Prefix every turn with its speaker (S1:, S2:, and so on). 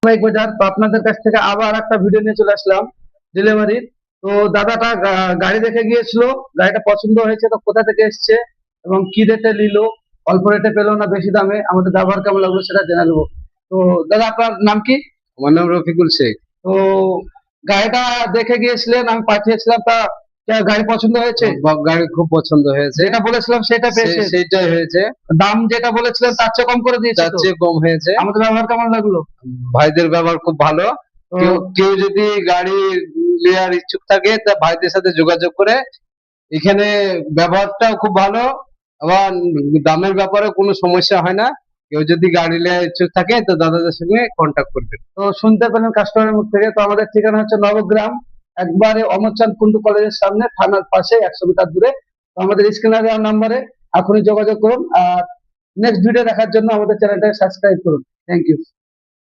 S1: Bike বাজার। তো আপনাদের কাছ থেকে আবার একটা ভিডিও নিয়ে চলে আসলাম ডেলিভারির। তো দাদাটা গাড়ি দেখে গিয়েছিল, গাড়িটা পছন্দ হয়েছে, তো কোথা থেকে এসছে এবং কি রেটে নিল, অল্প রেটে পেলো না বেশি দামে, আমাদের ব্যবহার কেমন লাগলো সেটা জেনে নেবো। তো দাদা আপনার নাম কি?
S2: আমার নাম রফিকুল শেখ।
S1: তো গাড়িটা দেখে গিয়েছিলেন, আমি পাঠিয়েছিলাম, তা গাড়ি পছন্দ হয়েছে?
S2: গাড়ি খুব পছন্দ হয়েছে।
S1: যেটা বলেছিলাম সেটা পেয়েছে?
S2: সেইটাই হয়েছে।
S1: দাম যেটা বলেছিলেন তার চেয়ে কম করে দিয়েছে
S2: তার
S1: তো?
S2: চেয়ে কম হয়েছে।
S1: আমাদের ব্যবহার কেমন লাগলো?
S2: ভাইদের ব্যবহার খুব ভালো।
S1: তো
S2: কেউ কেউ যদি গাড়ি নেওয়ার ইচ্ছুক থাকে তা ভাইদের সাথে যোগাযোগ করে। এখানে ব্যবহারটাও খুব ভালো, আবার দামের ব্যাপারে কোনো সমস্যা হয় না। কেউ যদি গাড়ি নেওয়ার ইচ্ছুক থাকে তো দাদাদের সঙ্গে কন্ট্যাক্ট করবেন।
S1: তো শুনতে পেলেন কাস্টমারের মুখ থেকে। তো আমাদের ঠিকানা হচ্ছে নবগ্রাম, একবারে অমরচাঁদ কুন্ডু কলেজের সামনে, থানার পাশে 100 মিটার দূরে। তো আমাদের স্ক্রিনে দেওয়া নাম্বারে এখনই যোগাযোগ করুন। আর নেক্সট ভিডিও দেখার জন্য আমাদের চ্যানেলটাকে সাবস্ক্রাইব করুন। Thank you.